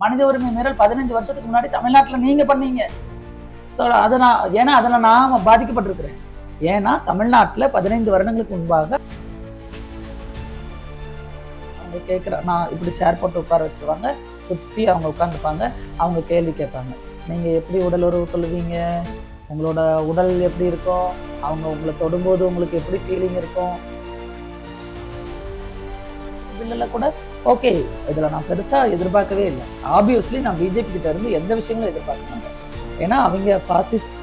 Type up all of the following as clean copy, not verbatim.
மனித உரிமை மீறல் 15 வருஷத்துக்கு முன்னாடி தமிழ்நாட்டில் நீங்க பண்ணீங்க. ஸோ அதை ஏன்னா அதில் நான் பாதிக்கப்பட்டிருக்கிறேன். ஏன்னா தமிழ்நாட்டில் 15 வருடங்களுக்கு முன்பாக அவங்க கேட்குற நான் இப்படி சேர் போட்டு உட்கார வச்சுருவாங்க, சுற்றி அவங்க உட்காந்துப்பாங்க, அவங்க கேள்வி கேட்பாங்க. நீங்கள் எப்படி உடல் உறவு கொள்வீங்க, உங்களோட உடல் எப்படி இருக்கும், அவங்க உங்களை தொடும்போது உங்களுக்கு எப்படி ஃபீலிங் இருக்கும். இதில் கூட ஓகே, இதில் நான் பெருசாக எதிர்பார்க்கவே இல்லை. ஆப்வியஸ்லி நான் பிஜேபி கிட்ட இருந்து எந்த விஷயங்களும் எதிர்பார்க்க மாட்டேன். ஏன்னா அவங்க ஃபாசிஸ்ட்,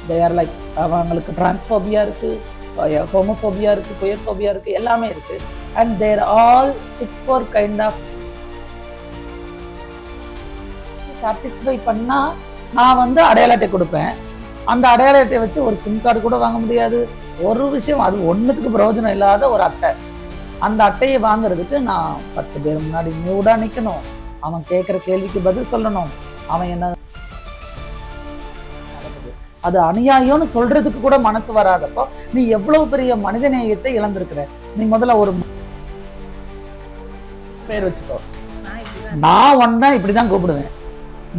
தேர் லைக் அவங்களுக்கு டிரான்ஸ்ஃபோபியா இருக்குது, ஹோமோஃபோபியா இருக்குது, குயர்ஃபோபியா இருக்குது, எல்லாமே இருக்குது. And they're all super kind of satisfy பண்ணால் நான் வந்து அடையாள அட்டை கொடுப்பேன். அந்த அடையாள அட்டையை வச்சு ஒரு சிம் கார்டு கூட வாங்க முடியாது. ஒரு விஷயம், அது ஒன்றுத்துக்கு பிரயோஜனம் இல்லாத ஒரு அட்டை. அந்த அட்டையை வாங்குறதுக்கு நான் 10 பேர் முன்னாடி நியூடா நிற்கணும், அவன் கேட்குற கேள்விக்கு பதில் சொல்லணும், அவன் என்ன அது அநியாயம்னு சொல்றதுக்கு கூட மனசு வராதப்போ நீ எவ்வளவு பெரிய மனித நேயத்தை இழந்திருக்கிற. நீ முதல்ல ஒரு பேர் வச்சுக்கோ. நான் ஒன்னா இப்படிதான் கூப்பிடுவேன்.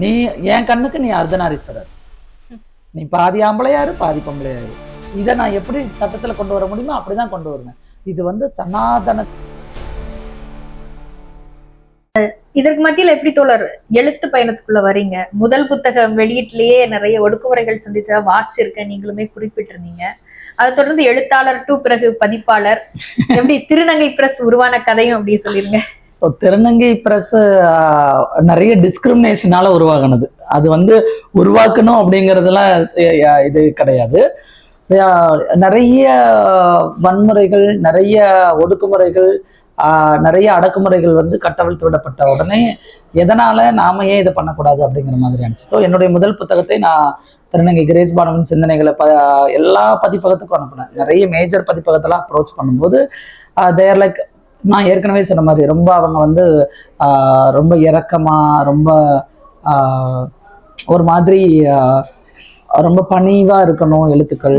நீ என் கண்ணுக்கு நீ அர்த்தநாரீஸ்வரர், நீ பாதி ஆம்பளையாரு பாதி பொம்பளையாரு. இதை நான் எப்படி சட்டத்துல கொண்டு வர முடியுமோ அப்படிதான் கொண்டு வருவேன். இது வந்து சனாதன. இதற்கு மத்தியில் எப்படி தோழர் எழுத்து பயணத்துக்குள்ள வரீங்க? முதல் புத்தகம் வெளியீட்டிலேயே நிறைய ஒடுக்குமுறைகள் சந்தித்ததா வாசிச்சிருக்கேன், நீங்களுமே குறிப்பிட்டிருந்தீங்க. அதை தொடர்ந்து எழுத்தாளர் டு பிறகு பதிப்பாளர், எப்படி திருநங்கை பிரஸ் உருவான கதையும் அப்படி சொல்லிருங்க. ஸோ திருநங்கை பிரஸ் நிறைய டிஸ்கிரிமினேஷனால உருவாகினது. அது வந்து உருவாக்கணும் அப்படிங்கிறதுலாம் இது கிடையாது. நிறைய வன்முறைகள், நிறைய ஒடுக்குமுறைகள், நிறைய அடக்குமுறைகள் வந்து கட்டவிழ்த்து விடப்பட்ட உடனே எதனால நாம ஏன் இதை பண்ணக்கூடாது அப்படிங்கிற மாதிரி ஆனிச்சு. ஸோ என்னுடைய முதல் புத்தகத்தை நான் திருநங்கை கிரேஸ் பானுவின் சிந்தனைகளை எல்லா பதிப்பகத்துக்கும் அனுப்புனேன். நிறைய மேஜர் பதிப்பகத்தெல்லாம் அப்ரோச் பண்ணும்போது தேர் லைக், நான் ஏற்கனவே சொன்ன மாதிரி ரொம்ப அவங்க வந்து ரொம்ப இரக்கமா, ரொம்ப ஒரு மாதிரி ரொம்ப பணிவா இருக்கணும் எழுத்துக்கள்.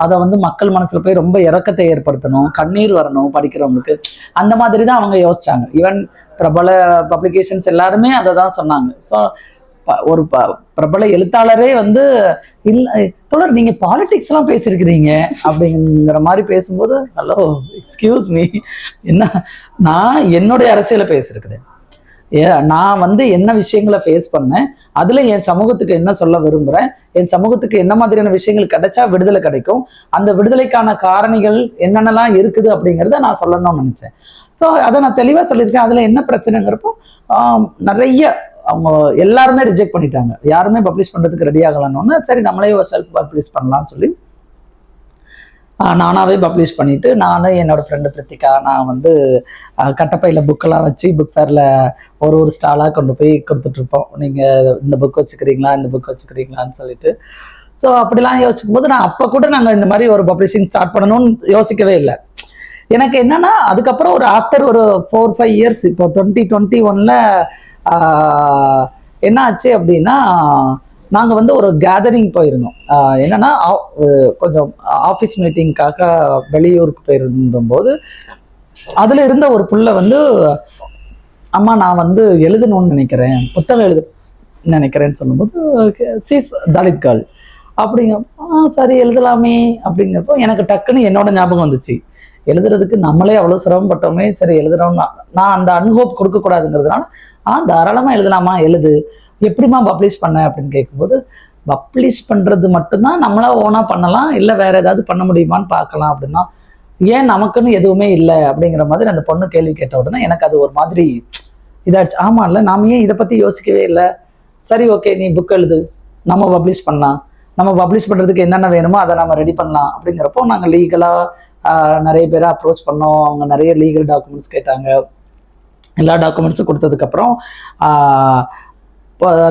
அதை வந்து மக்கள் மனசுல போய் ரொம்ப இரக்கத்தை ஏற்படுத்தணும், கண்ணீர் வரணும் படிக்கிறவங்களுக்கு. அந்த மாதிரி தான் அவங்க யோசிச்சாங்க. ஈவன் பிரபல பப்ளிகேஷன்ஸ் எல்லாருமே அதை தான் சொன்னாங்க. ஸோ ஒரு பிரபல எழுத்தாளரே வந்து இல்லை தொடர் நீங்க பாலிடிக்ஸ் எல்லாம் பேசியிருக்கிறீங்க அப்படிங்கிற மாதிரி பேசும்போது, ஹலோ எக்ஸ்கியூஸ் மீ, என்ன நான் என்னுடைய அரசியலை பேசியிருக்கிறேன். நான் வந்து என்ன விஷயங்களை ஃபேஸ் பண்ணேன், அதுல என் சமூகத்துக்கு என்ன சொல்ல விரும்புறேன், என் சமூகத்துக்கு என்ன மாதிரியான விஷயங்கள் கிடைச்சா விடுதலை கிடைக்கும், அந்த விடுதலைக்கான காரணிகள் என்னென்னலாம் இருக்குது அப்படிங்கிறத நான் சொல்லணும்னு நினைச்சேன். ஸோ அதை நான் தெளிவா சொல்லியிருக்கேன். அதுல என்ன பிரச்சனைங்கிறப்போ நிறைய அவங்க எல்லாருமே ரிஜெக்ட் பண்ணிட்டாங்க. யாருமே பப்ளிஷ் பண்றதுக்கு ரெடி ஆகலான்னு, சரி நம்மளே ஒரு செல்ஃப் பப்ளிஷ் பண்ணலாம்னு சொல்லி நானாவே பப்ளிஷ் பண்ணிட்டு, நானும் என்னோட ஃப்ரெண்டு பிரித்திகா, நான் வந்து கட்டப்பையில் புக்கெல்லாம் வச்சு புக் ஃபேரில் ஒரு ஸ்டாலாக கொண்டு போய் கொடுத்துட்டு இருப்போம். நீங்கள் இந்த புக் வச்சுக்கிறீங்களா, இந்த புக் வச்சுக்கிறீங்களான்னு சொல்லிட்டு. ஸோ அப்படிலாம் யோசிக்கும் போது நான் அப்போ கூட நாங்கள் இந்த மாதிரி ஒரு பப்ளிஷிங் ஸ்டார்ட் பண்ணணும்னு யோசிக்கவே இல்லை. எனக்கு என்னன்னா அதுக்கப்புறம் ஒரு ஆஃப்டர் ஒரு 4-5 இயர்ஸ், இப்போ 2021 என்ன ஆச்சு அப்படின்னா, நாங்கள் வந்து ஒரு கேதரிங் போயிருந்தோம். என்னன்னா கொஞ்சம் ஆஃபீஸ் மீட்டிங்காக வெளியூருக்கு போயிருந்தபோது அதில் இருந்த ஒரு புள்ள வந்து, அம்மா நான் வந்து எழுதணும்னு நினைக்கிறேன், புத்தகம் எழுத நினைக்கிறேன்னு சொல்லும்போது, சீஸ் தலித் கேர்ள் அப்படிங்க, சரி எழுதலாமே அப்படிங்கிறப்போ எனக்கு டக்குன்னு என்னோட ஞாபகம் வந்துச்சு. எழுதுறதுக்கு நம்மளே அவ்வளோ சிரமப்பட்டோமே, சரி எழுதுறோம்னா நான் அந்த அன்ஹோப் கொடுக்கக்கூடாதுங்கிறதுனால தாராளமாக எழுதலாமா, எழுது, எப்படிமா பப்ளிஷ் பண்ண அப்படின்னு கேட்கும்போது, பப்ளிஷ் பண்ணுறது மட்டும்தான் நம்மளா ஓனாக பண்ணலாம், இல்லை வேற ஏதாவது பண்ண முடியுமான்னு பார்க்கலாம் அப்படின்னா, ஏன் நமக்குன்னு எதுவுமே இல்லை அப்படிங்கிற மாதிரி அந்த பொண்ணு கேள்வி கேட்ட உடனே எனக்கு அது ஒரு மாதிரி இதாச்சு. ஆமா இல்லை, நாம ஏன் இதை பற்றி யோசிக்கவே இல்லை, சரி ஓகே நீ புக் எழுது, நம்ம பப்ளிஷ் பண்ணலாம், நம்ம பப்ளிஷ் பண்ணுறதுக்கு என்னென்ன வேணுமோ அதை நம்ம ரெடி பண்ணலாம் அப்படிங்கிறப்போ நாங்கள் லீகலாக நிறைய பேரை அப்ரோச் பண்ணோம். அவங்க நிறைய லீகல் டாக்குமெண்ட்ஸ் கேட்டாங்க. எல்லா டாக்குமெண்ட்ஸும் கொடுத்ததுக்கப்புறம்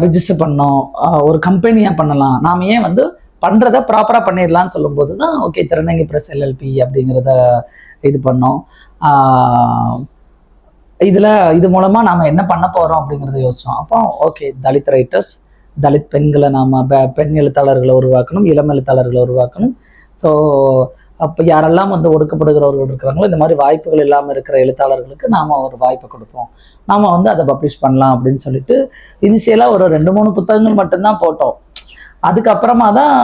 ரிஜிஸ்டர் பண்ணோம். ஒரு கம்பெனியாக பண்ணலாம், நாம் ஏன் வந்து பண்ணுறத ப்ராப்பராக பண்ணிடலான்னு சொல்லும்போது தான் ஓகே திருநங்கை பிரஸ் எல்எல்பி அப்படிங்கிறத இது பண்ணோம். இது மூலமாக நாம் என்ன பண்ண போகிறோம் அப்படிங்கிறத யோசித்தோம். அப்போ ஓகே தலித் ரைட்டர்ஸ், தலித் பெண்களை நாம் பெண் எழுத்தாளர்களை உருவாக்கணும், இளம் எழுத்தாளர்களை உருவாக்கணும். ஸோ அப்போ யாரெல்லாம் வந்து ஒடுக்கப்படுகிறவர்கள் இருக்கிறாங்களோ இந்த மாதிரி வாய்ப்புகள் இல்லாமல் இருக்கிற எழுத்தாளர்களுக்கு நாம ஒரு வாய்ப்பை கொடுப்போம், நாம வந்து அதை பப்ளிஷ் பண்ணலாம் அப்படின்னு சொல்லிட்டு இனிஷியலாக ஒரு 2-3 புத்தகங்கள் மட்டும்தான் போட்டோம். அதுக்கப்புறமா தான்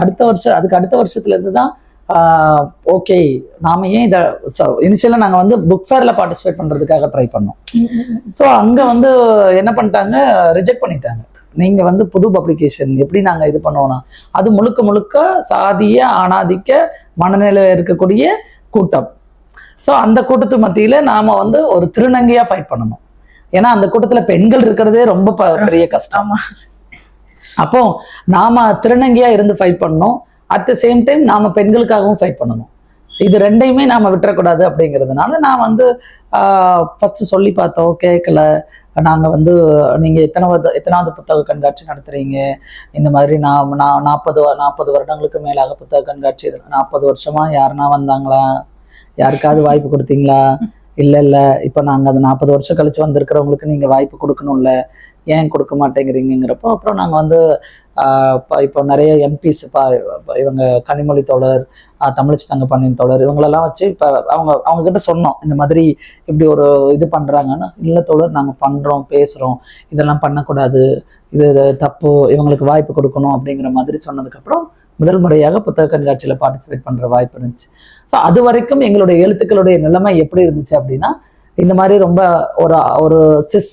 அதுக்கு அடுத்த வருஷத்துல இருந்து தான் ஓகே நாம ஏன் இதை இனிஷியலாக நாங்கள் வந்து புக் ஃபேரில் பார்ட்டிசிபேட் பண்ணுறதுக்காக ட்ரை பண்ணோம். ஸோ அங்கே வந்து என்ன பண்ணிட்டாங்க, ரிஜெக்ட் பண்ணிட்டாங்க. நீங்க வந்து புது பப்ளிகேஷன் எப்படி நாங்க இது பண்ணுவோம்னா அது முழுக்க முழுக்க சாதிய ஆணாதிக்க மனநிலையில இருக்கக்கூடிய கூட்டம். ஸோ அந்த கூட்டத்து மத்தியில நாம வந்து ஒரு திருநங்கையா ஃபைட் பண்ணணும். ஏன்னா அந்த கூட்டத்துல பெண்கள் இருக்கிறதே ரொம்ப பெரிய கஷ்டம். அப்போ நாம திருநங்கையா இருந்து ஃபைட் பண்ணணும், அட் த சேம் டைம் நாம பெண்களுக்காகவும் ஃபைட் பண்ணணும். இது ரெண்டையுமே நாம விட்டுறக்கூடாது அப்படிங்கிறதுனால நான் வந்து ஃபர்ஸ்ட் சொல்லி பார்த்தோம், கேட்கல. நாங்கள் வந்து நீங்கள் எத்தனாவது புத்தக கண்காட்சி நடத்துறீங்க, இந்த மாதிரி நான் 40 வருடங்களுக்கு மேலாக புத்தக கண்காட்சி 40 வருஷமா யாருன்னா வந்தாங்களா, யாருக்காவது வாய்ப்பு கொடுத்தீங்களா? இல்லை இப்போ நாங்கள் அது 40 வருஷம் கழிச்சு வந்திருக்கிறவங்களுக்கு நீங்கள் வாய்ப்பு கொடுக்கணும்ல, ஏன் கொடுக்க மாட்டேங்கிறீங்கிறப்போ அப்புறம் நாங்கள் வந்து இப்போ நிறைய எம்பிஸ் இவங்க கனிமொழி தோழர், தமிழச்சி தங்கப்பாண்டியன் தோழர் இவங்களெல்லாம் வச்சு இப்போ அவங்க கிட்ட சொன்னோம், இந்த மாதிரி இப்படி ஒரு இது பண்ணுறாங்கன்னா, இல்லை தோழர் நாங்கள் பண்ணுறோம் பேசுகிறோம், இதெல்லாம் பண்ணக்கூடாது, இது தப்பு, இவங்களுக்கு வாய்ப்பு கொடுக்கணும் அப்படிங்கிற மாதிரி சொன்னதுக்கப்புறம் முதல் முறையாக புத்தக கண்காட்சியில் பார்ட்டிசிபேட் பண்ணுற வாய்ப்பு இருந்துச்சு. ஸோ அது வரைக்கும் எங்களுடைய எழுத்துக்களுடைய நிலைமை எப்படி இருந்துச்சு அப்படின்னா, இந்த மாதிரி ரொம்ப ஒரு சிஸ்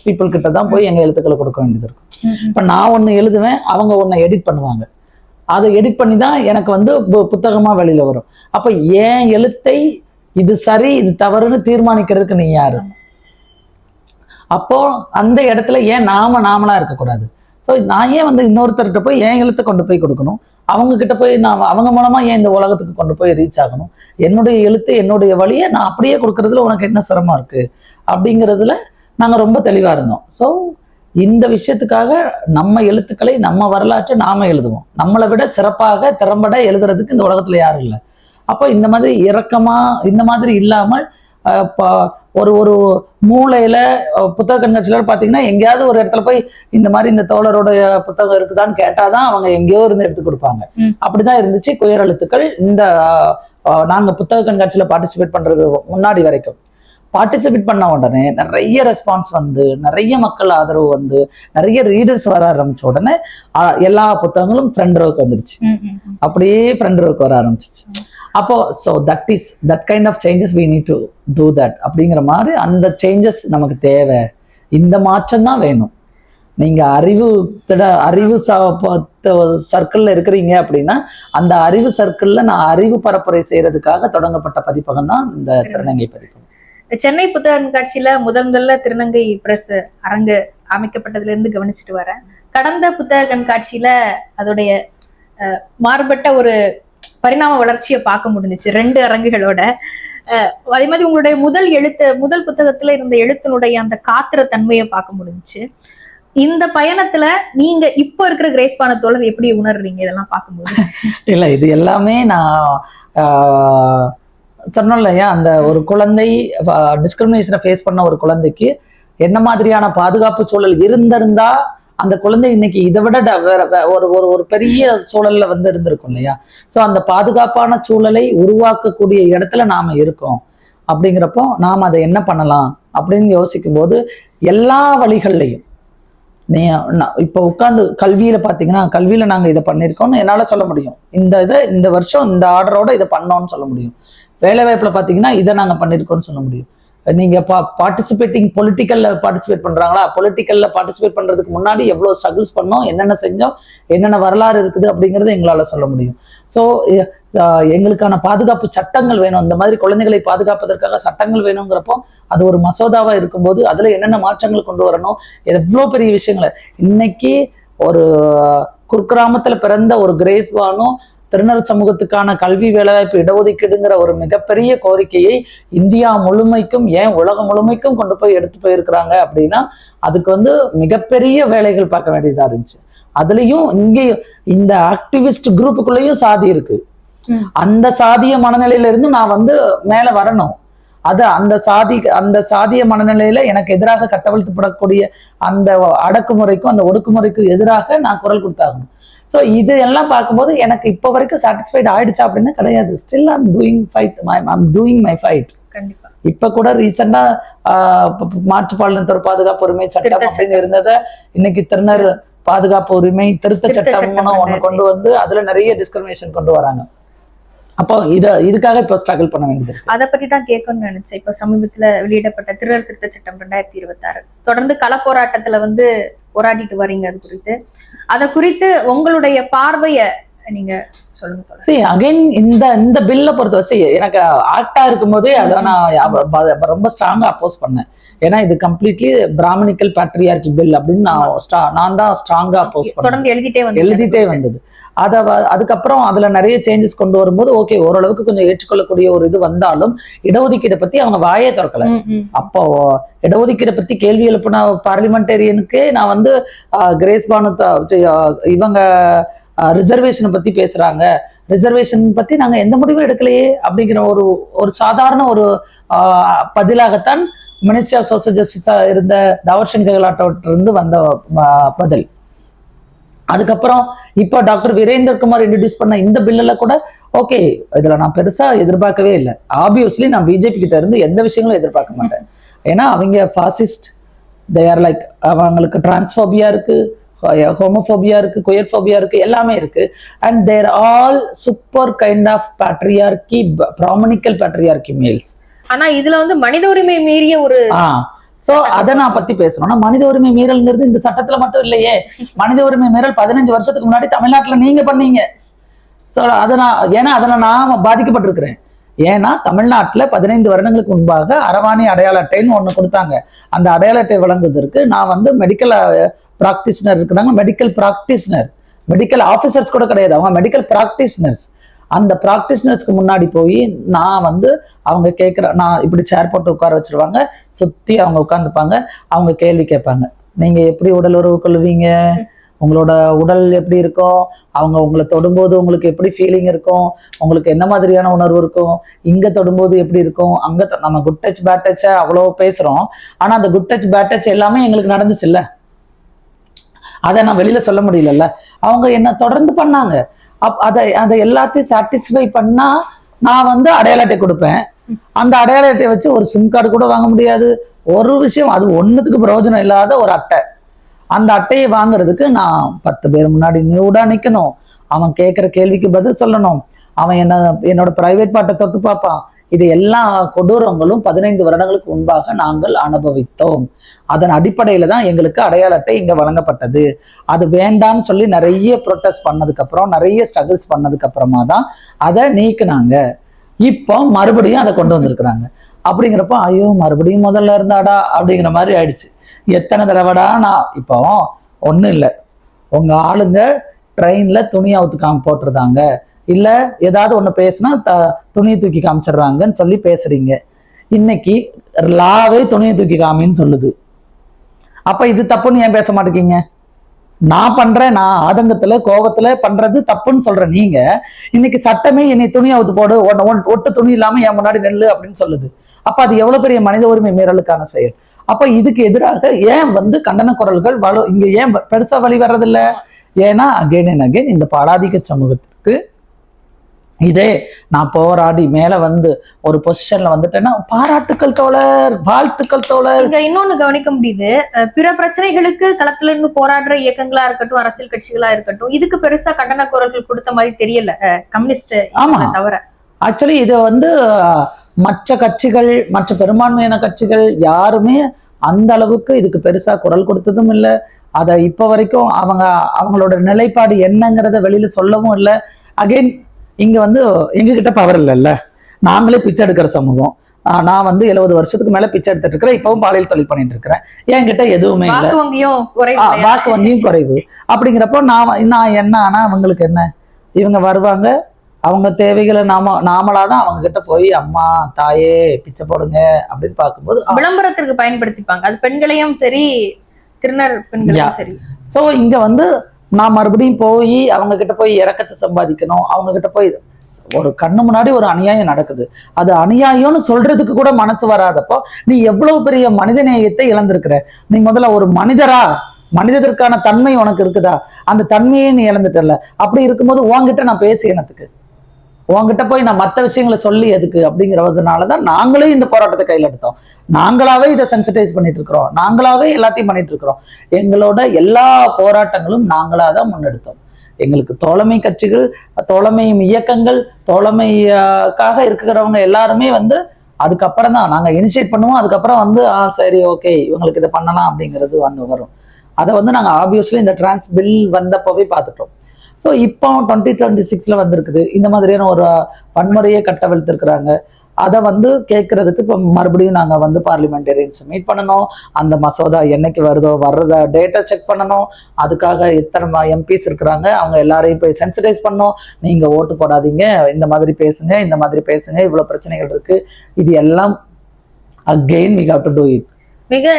பீப்புள் கிட்ட தான் போய் எங்க எழுத்துக்களை கொடுக்க வேண்டியது இருக்கும். இப்ப நான் ஒண்ணு எழுதுவேன், அவங்க ஒண்ணு எடிட் பண்ணுவாங்க, அதை எடிட் பண்ணி தான் எனக்கு வந்து புத்தகமா வெளியில வரும். அப்ப ஏன் எழுத்தை இது சரி இது தவறுன்னு தீர்மானிக்கிறதுக்கு நீ யாரு? அப்போ அந்த இடத்துல ஏன் நாமளா இருக்கக்கூடாது? ஸோ நான் ஏன் வந்து இன்னொருத்தர்கிட்ட போய் என் எழுத்தை கொண்டு போய் கொடுக்கணும், அவங்க கிட்ட போய் நான் அவங்க மூலமா ஏன் இந்த உலகத்துக்கு கொண்டு போய் ரீச் ஆகணும்? என்னுடைய எழுத்து என்னுடைய வழியை நான் அப்படியே கொடுக்கறதுல உனக்கு என்ன சிரமம் இருக்கு அப்படிங்கிறதுல நாங்க ரொம்ப தெளிவா இருந்தோம். ஸோ இந்த விஷயத்துக்காக நம்ம எழுத்துக்களை நம்ம வரலாற்றை நாம எழுதுவோம், நம்மளை விட சிறப்பாக திறம்பட எழுதுறதுக்கு இந்த உலகத்துல யாரும் இல்லை. அப்போ இந்த மாதிரி இரக்கமா இந்த மாதிரி இல்லாமல் ஒரு மூளையில புத்தக கண்காட்சியில பாத்தீங்கன்னா எங்கேயாவது ஒரு இடத்துல போய் இந்த மாதிரி இந்த தோழருடைய புத்தகம் இருக்குதான்னு கேட்டாதான் அவங்க எங்கேயோ இருந்து எடுத்து கொடுப்பாங்க. அப்படிதான் இருந்துச்சு குயர் எழுத்துக்கள். இந்த நாங்க புத்தக கண்காட்சியில பார்ட்டிசிபேட் பண்றது முன்னாடி வரைக்கும் பார்ட்டிசிபேட் பண்ண உடனே நிறைய ரெஸ்பான்ஸ் வந்து, நிறைய மக்கள் ஆதரவு வந்து, நிறைய ரீடர்ஸ் வர ஆரம்பிச்ச உடனே எல்லா புத்தகங்களும் ஃப்ரண்ட் ரோக்கு வந்துருச்சு. அப்படியே ஃப்ரண்ட் ரோக்கு வர ஆரம்பிச்சிச்சு. அப்போ so that kind of changes we need to do that அப்படிங்கிற மாதிரி அந்த சேஞ்சஸ் நமக்கு தேவை. இந்த மாற்றம் தான் வேணும். நீங்க அறிவு சர்க்கிள்ல இருக்கிறீங்க அப்படின்னா அந்த அறிவு சர்க்கிள்ல நான் அறிவு பரப்புரை செய்யறதுக்காக தொடங்கப்பட்ட பதிப்பகம் தான் இந்த திருநங்கை பதிப்பகம். சென்னை புத்தக கண்காட்சியில முதல்ல திருநங்கை பிரஸ் அரங்கு அமைக்கப்பட்டதுல இருந்து கவனிச்சுட்டு வரேன். கடந்த புத்தக கண்காட்சியில அதோடைய மாறுபட்ட ஒரு பரிணாம வளர்ச்சியை பார்க்க முடிஞ்சிச்சு 2 அரங்குகளோட. அதே மாதிரி உங்களுடைய முதல் புத்தகத்துல இருந்த எழுத்தினுடைய அந்த காத்திர தன்மையை பார்க்க முடிஞ்சிச்சு. இந்த பயணத்துல நீங்க இப்ப இருக்கிற கிரேஸ்பான தோழர் எப்படி உணர்றீங்க இதெல்லாம் பார்க்கும்போது? இல்ல இது எல்லாமே நான் சொன்னோம் இல்லையா, அந்த ஒரு குழந்தை டிஸ்கிரிமினேஷனை ஃபேஸ் பண்ண ஒரு குழந்தைக்கு என்ன மாதிரியான பாதுகாப்பு சூழல் இருந்திருந்தா அந்த குழந்தை இன்னைக்கு இதை விட ஒரு பெரிய சூழல்ல வந்து இருந்திருக்கும் இல்லையா. ஸோ அந்த பாதுகாப்பான சூழலை உருவாக்கக்கூடிய இடத்துல நாம இருக்கோம். அப்படிங்கிறப்போ நாம் அதை என்ன பண்ணலாம் அப்படின்னு யோசிக்கும் போது எல்லா வழிகள்லையும் இப்போ உட்காந்து கல்வியில பாத்தீங்கன்னா, கல்வியில நாங்க இதை பண்ணிருக்கோம்னு என்னால சொல்ல முடியும். இந்த வருஷம் இந்த ஆர்டரோட இதை பண்ணோம்னு சொல்ல முடியும். வேலை வாய்ப்புல பாத்தீங்கன்னா இதை நாங்க பண்ணிருக்கோம்னு சொல்ல முடியும். நீங்க பார்ட்டிசிபேட்டிங் பொலிட்டிக்கல்ல பார்ட்டிசிபேட் பண்றாங்களா, பொலிட்டிக்கல்ல பார்ட்டிசிபேட் பண்றதுக்கு முன்னாடி எவ்வளவு ஸ்ட்ரகிள்ஸ் பண்ணோம், என்னென்ன செஞ்சோம், என்னென்ன வரலாறு இருக்குது அப்படிங்கறத எங்களால சொல்ல முடியும். ஸோ எங்களுக்கான பாதுகாப்பு சட்டங்கள் வேணும். இந்த மாதிரி குழந்தைகளை பாதுகாப்பதற்காக சட்டங்கள் வேணுங்கிறப்போ அது ஒரு மசோதாவா இருக்கும்போது அதுல என்னென்ன மாற்றங்கள் கொண்டு வரணும், எவ்வளோ பெரிய விஷயங்களை. இன்னைக்கு ஒரு குக்கிராமத்துல பிறந்த ஒரு கிரேஸ்வானும் திருநர் சமூகத்துக்கான கல்வி வேலைவாய்ப்பு இடஒதுக்கீடுங்கிற ஒரு மிகப்பெரிய கோரிக்கையை இந்தியா முழுமைக்கும், ஏன் உலகம் முழுமைக்கும் கொண்டு போய் எடுத்து போயிருக்கிறாங்க அப்படின்னா அதுக்கு வந்து மிகப்பெரிய வேலைகள் பார்க்க வேண்டியதா இருந்துச்சு. அதுலயும் இங்கேயும் இந்த ஆக்டிவிஸ்ட் குரூப்புக்குள்ளேயும் சாதி இருக்கு. அந்த சாதிய மனநிலையில இருந்து நான் வந்து மேல வரணும். அது அந்த சாதிய மனநிலையில எனக்கு எதிராக கட்டவிழ்த்துப்படக்கூடிய அந்த அடக்குமுறைக்கும் அந்த ஒடுக்குமுறைக்கும் எதிராக நான் குரல் கொடுத்தாகணும். ஸோ இது எல்லாம் பார்க்கும்போது எனக்கு இப்போ வரைக்கும் சாட்டிஸ்ஃபைட் ஆயிடுச்சா அப்படின்னா கிடையாது. Still I'm doing my fight. கண்டிப்பா. இப்ப கூட ரீசெண்டா மாற்றுப்பாலினத்தோர் பாதுகாப்பு உரிமை சட்டம் அப்படின்னு இருந்ததை இன்னைக்கு திருநர் பாதுகாப்பு உரிமை திருத்த சட்டம்னு ஒண்ணு கொண்டு வந்து அதுல நிறைய டிஸ்கிரிமினேஷன் கொண்டு வராங்க. அப்போ இதுக்காக இப்ப ஸ்ட்ரகிள் பண்ண வேண்டியது. அதை பத்தி தான் கேட்கணும்னு நினைச்சேன். இப்ப சமீபத்துல வெளியிடப்பட்ட திருநர் திருத்த சட்டம் 2026 தொடர்ந்து கள போராட்டத்துல வந்து போராடிட்டு வரீங்க. அது குறித்து அத குறித்து உங்களுடைய பார்வைய நீங்க சொல்லுங்க. சரி, அகைன் இந்த பில்ல பொறுத்தவரை எனக்கு ஆக்டா இருக்கும் போதே அதை நான் ரொம்ப ஸ்ட்ராங்கா அப்போஸ் பண்ணேன். ஏன்னா இது கம்ப்ளீட்லி பிராமணிக்கல் பேட்ரியார்கி பில் அப்படின்னு நான் தான் ஸ்ட்ராங்கா அப்போஸ் பண்ணேன். தொடர்ந்து எழுதிட்டே வந்தது. அதுக்கப்புறம் அதுல நிறைய சேஞ்சஸ் கொண்டு வரும்போது ஓகே ஓரளவுக்கு கொஞ்சம் ஏற்றுக்கொள்ளக்கூடிய ஒரு இது வந்தாலும் இடஒதுக்கீடை பத்தி அவங்க வாயே திறக்கல. அப்போ இடஒதுக்கீடை பத்தி கேள்வி எழுப்பின பார்லிமெண்டேரியனுக்கு நான் வந்து கிரேஸ் பானு இவங்க ரிசர்வேஷனை பத்தி பேசுறாங்க, ரிசர்வேஷன் பத்தி நாங்க எந்த முடிவும் எடுக்கலையே அப்படிங்கிற ஒரு சாதாரண ஒரு பதிலாகத்தான் மினிஸ்ட்ரி ஆஃப் சோசியல் ஜஸ்டிஸா இருந்த தாவர்சந்த் கெஹ்லோட் இருந்து வந்த பதில். அதுக்கப்புறம் இப்போ டாக்டர் வீரேந்தர்குமார் இன்ட்ரடியூஸ் பண்ண இந்த பில்லுல கூட ஓகே இதுல நான் பெருசா எதிர்பார்க்கவே இல்லை. ஆப்வியஸ்லி நான் பிஜேபி கிட்ட இருந்து எந்த விஷயங்களும் எதிர்பார்க்க மாட்டேன். ஏன்னா அவங்க ஃபாசிஸ்ட், தே ஆர் லைக், அவங்களுக்கு டிரான்ஸ்போபியா இருக்கு, ஹோமோபோபியா இருக்கு, குயர்போபியா இருக்கு, எல்லாமே இருக்கு. And they're all super kind of patriarchy, brahminical patriarchy males. ஆனா இதுல வந்து மனித உரிமை மீறிய ஒரு சோ அதை நான் பத்தி பேசணும்னா மனித உரிமை மீறல்ங்கிறது இந்த சட்டத்துல மட்டும் இல்லையே. மனித உரிமை மீறல் 15 வருஷத்துக்கு முன்னாடி தமிழ்நாட்டுல நீங்க பண்ணீங்க. சோ ஏன்னா அதுல நான் பாதிக்கப்பட்டிருக்கிறேன். ஏன்னா தமிழ்நாட்டுல 15 வருடங்களுக்கு முன்பாக அரவாணி அடையாள அட்டைன்னு ஒண்ணு கொடுத்தாங்க. அந்த அடையாள அட்டை வழங்குவதற்கு நான் வந்து மெடிக்கல் பிராக்டிஷனர் இருக்கிறாங்க, மெடிக்கல் ஆஃபீஸர்ஸ் கூட கிடையாது, அவங்க மெடிக்கல் பிராக்டிஷனர்ஸ். அந்த பிராக்டிஷனர்ஸ்க்கு முன்னாடி போய் நான் வந்து அவங்க நான் இப்படி சேர் போட்டு உட்கார வச்சிருவாங்க, சுத்தி அவங்க உட்காந்துப்பாங்க, அவங்க கேள்வி கேட்பாங்க. நீங்க எப்படி உடல் உறவு கொள்ளுவீங்க, உங்களோட உடல் எப்படி இருக்கும், அவங்க உங்களை தொடும்போது உங்களுக்கு எப்படி ஃபீலிங் இருக்கும், உங்களுக்கு என்ன மாதிரியான உணர்வு இருக்கும், இங்க தொடும்போது எப்படி இருக்கும், அங்க நம்ம குட் டச் பேட் டச் அவ்வளோ பேசுறோம். ஆனா அந்த குட் டச் பேட் டச் எல்லாமே எங்களுக்கு நடந்துச்சுல்ல, அதை நான் வெளியில சொல்ல முடியலல்ல. அவங்க என்ன தொடர்ந்து பண்ணாங்க. அதை எல்லாத்தையும் சாட்டிஸ்ஃபை பண்ணா நான் வந்து அடையாள அட்டை கொடுப்பேன். அந்த அடையாள அட்டையை வச்சு ஒரு சிம் கார்டு கூட வாங்க முடியாது. ஒரு விஷயம், அது ஒன்னுத்துக்கு பிரயோஜனம் இல்லாத ஒரு அட்டை. அந்த அட்டையை வாங்குறதுக்கு நான் 10 பேர் முன்னாடி நியூடா நிக்கணும், அவன் கேட்கிற கேள்விக்கு பதில் சொல்லணும், அவன் என்னோட பிரைவேட் பார்ட்டை தொட்டு பார்ப்பான். இது எல்லா கொடூரங்களும் 15 வருடங்களுக்கு முன்பாக நாங்கள் அனுபவித்தோம். அதன் அடிப்படையில தான் எங்களுக்கு அடையாள அட்டை இங்க வழங்கப்பட்டது. அது வேண்டாம்னு சொல்லி நிறைய ப்ரொட்டஸ்ட் பண்ணதுக்கு அப்புறம், நிறைய ஸ்ட்ரகிள்ஸ் பண்ணதுக்கு அப்புறமா தான் அதை நீக்குனாங்க. இப்போ மறுபடியும் அதை கொண்டு வந்திருக்கிறாங்க. அப்படிங்கிறப்ப ஐயோ மறுபடியும் முதல்ல இருந்தாடா அப்படிங்கிற மாதிரி ஆயிடுச்சு. எத்தனை தடவைடா நான் இப்போ ஒன்றும் இல்லை, உங்க ஆளுங்க ட்ரெயின்ல துணி அவுத்து போட்டிருந்தாங்க, இல்ல ஏதாவது ஒண்ணு பேசினா துணியை தூக்கி காமிச்சிடுறாங்கன்னு சொல்லி பேசுறீங்க. இன்னைக்கு லாவே துணியை தூக்கி காமின்னு சொல்லுது. அப்ப இது தப்புன்னு ஏன் பேச மாட்டேங்க? நான் பண்றேன், நான் ஆதங்கத்துல கோபத்துல பண்றது தப்புன்னு சொல்றேன். நீங்க இன்னைக்கு சட்டமே என்னை துணி அவுத்து போடு, ஒட்டு துணி இல்லாம என் முன்னாடி நெல்லு அப்படின்னு சொல்லுது. அப்ப அது எவ்வளவு பெரிய மனித உரிமை மீறலுக்கான செயல். அப்ப இதுக்கு எதிராக ஏன் வந்து கண்டன குரல்கள் இங்க ஏன் பெருசா வழி வர்றதில்ல? ஏன்னா அகைன் அண்ட் அகைன் இந்த பாடாதிக்க சமூகத்துக்கு இதே நான் போராடி மேல வந்து ஒரு பொசிஷன்ல வந்துட்டேன்னா பாராட்டுக்கள் தோழர், வாழ்த்துக்கள் தோழர். இங்க இன்னொன்னு கவனிக்க முடியுது, பிற பிரச்சனைகளுக்கு களத்துல இருந்து போராடுற இயக்கங்களா இருக்கட்டும், அரசியல் கட்சிகளா இருக்கட்டும், இதுக்கு பெருசா கண்டன குரல்கள் கொடுத்த மாதிரி தெரியல கம்யூனிஸ்ட் தவிர. ஆக்சுவலி இது வந்து மற்ற கட்சிகள், மற்ற பெரும்பான்மையான கட்சிகள் யாருமே அந்த அளவுக்கு இதுக்கு பெருசா குரல் கொடுத்ததும் இல்லை. அதை இப்ப வரைக்கும் அவங்களோட நிலைப்பாடு என்னங்கிறத வெளியில சொல்லவும் இல்லை. அகைன் இங்க வந்து எங்ககிட்ட பவர் இல்லைல்ல, நாங்களே பிச்சை எடுக்கிற சமூகம். நான் வந்து 70 வருஷத்துக்கு மேல பிச்சை எடுத்துட்டு இருக்கிறேன், இப்பவும் பாலியல் தொழில் பண்ணிட்டு இருக்கிறேன். என்கிட்ட எதுவுமே இல்லை, வாக்கு வங்கியும் குறைவு. அப்படிங்கிறப்போ நான் என்ன ஆனா அவங்களுக்கு என்ன, இவங்க வருவாங்க, அவங்க தேவைகளை நாமளாதான் அவங்க கிட்ட போய் அம்மா தாயே பிச்சை போடுங்க அப்படின்னு பார்க்கும்போது விளம்பரத்திற்கு பயன்படுத்திப்பாங்க. அது பெண்களையும் சரி, திருநர் பெண்களையும் சரி. சோ இங்க வந்து நான் மறுபடியும் போய் அவங்க கிட்ட போய் இறக்கத்தை சம்பாதிக்கணும், அவங்க கிட்ட போய் ஒரு கண்ணு முன்னாடி ஒரு அநியாயம் நடக்குது, அது அநியாயம்னு சொல்றதுக்கு கூட மனசு வராதப்போ நீ எவ்வளவு பெரிய மனித நேயத்தை இழந்திருக்கிற. நீ முதல்ல ஒரு மனிதரா மனிதத்திற்கான தன்மை உனக்கு இருக்குதா? அந்த தன்மையே நீ இழந்துட்டல. அப்படி இருக்கும்போது உன்கிட்ட நான் பேசினதுக்கு, உன்கிட்ட போய் நான் மற்ற விஷயங்களை சொல்லி எதுக்கு அப்படிங்கிறதுனாலதான் நாங்களே இந்த போராட்டத்தை கையில் எடுத்தோம். நாங்களாவே இதை சென்சிட்டைஸ் பண்ணிட்டு இருக்கிறோம், நாங்களாவே எல்லாத்தையும் பண்ணிட்டு இருக்கிறோம். எங்களோட எல்லா போராட்டங்களும் நாங்களாதான் முன்னெடுத்தோம். எங்களுக்கு தோழமை கட்சிகள், தோழமை இயக்கங்கள், தோழமைக்காக இருக்கிறவங்க எல்லாருமே அதுக்கப்புறம் தான் நாங்க இனிஷியேட் பண்ணுவோம். அதுக்கப்புறம் சரி ஓகே இவங்களுக்கு இதை பண்ணலாம் அப்படிங்கிறது வரும். அதை நாங்க ஆப்வியஸ்லி இந்த டிரான்ஸ் பில் வந்தப்பவே பார்த்துட்டோம். ஸோ இப்போ 2026 வந்திருக்குது. இந்த மாதிரியான ஒரு வன்முறையை கட்டவிழ்த்திருக்கிறாங்க. அதை கேட்கறதுக்கு இப்போ மறுபடியும் நாங்க பார்லிமெண்டேரியன்ஸ் மீட் பண்ணணும். அந்த மசோதா என்னைக்கு வர்றத டேட்டா செக் பண்ணணும். அதுக்காக எத்தனை எம்பிஸ் இருக்கிறாங்க அவங்க எல்லாரையும் போய் சென்சிடைஸ் பண்ணணும். நீங்க ஓட்டு போடாதீங்க, இந்த மாதிரி பேசுங்க, இந்த மாதிரி பேசுங்க, இவ்வளவு பிரச்சனைகள் இருக்கு. இது எல்லாம் again we have to do it.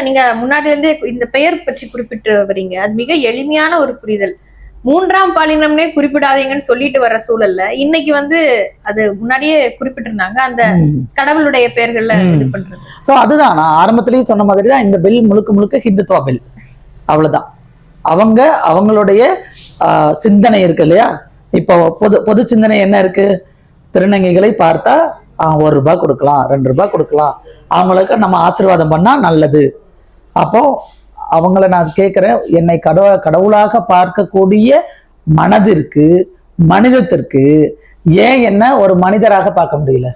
நீங்க முன்னாடி இருந்தே இந்த பெயர் பற்றி குறிப்பிட்டு வரீங்க. அது மிக எளிமையான ஒரு புரிதல். 3ஆம் பாலினம்னே குறிப்பிடாதீங்கன்னு சொல்லிட்டு வர்ற சூழல்ல இன்னைக்கு அது முன்னாடியே குறிப்பிட்டிருந்தாங்க அந்த கடவுளுடைய பெயர்கள்ல இது பண்றது. சோ அதுதான் நான் ஆரம்பத்திலேயே சொன்ன மாதிரி தான் இந்த பில் முழுக்க முழுக்க ஹிந்துத்துவ பில். அவ்வளவுதான். அவங்களுடைய சிந்தனை இருக்கு இல்லையா? இப்போ பொது சிந்தனை என்ன இருக்கு? திருநங்கைகளை பார்த்தா 1 ரூபாய் கொடுக்கலாம், 2 ரூபாய் கொடுக்கலாம், அவங்களுக்கு நம்ம ஆசீர்வாதம் பண்ணா நல்லது. அப்போ அவங்கள நான் கேட்கிறேன், என்னை கடவுளாக பார்க்கக்கூடிய மனதிற்கு, மனிதத்திற்கு ஏன் என்ன ஒரு மனிதராக பார்க்க முடியல?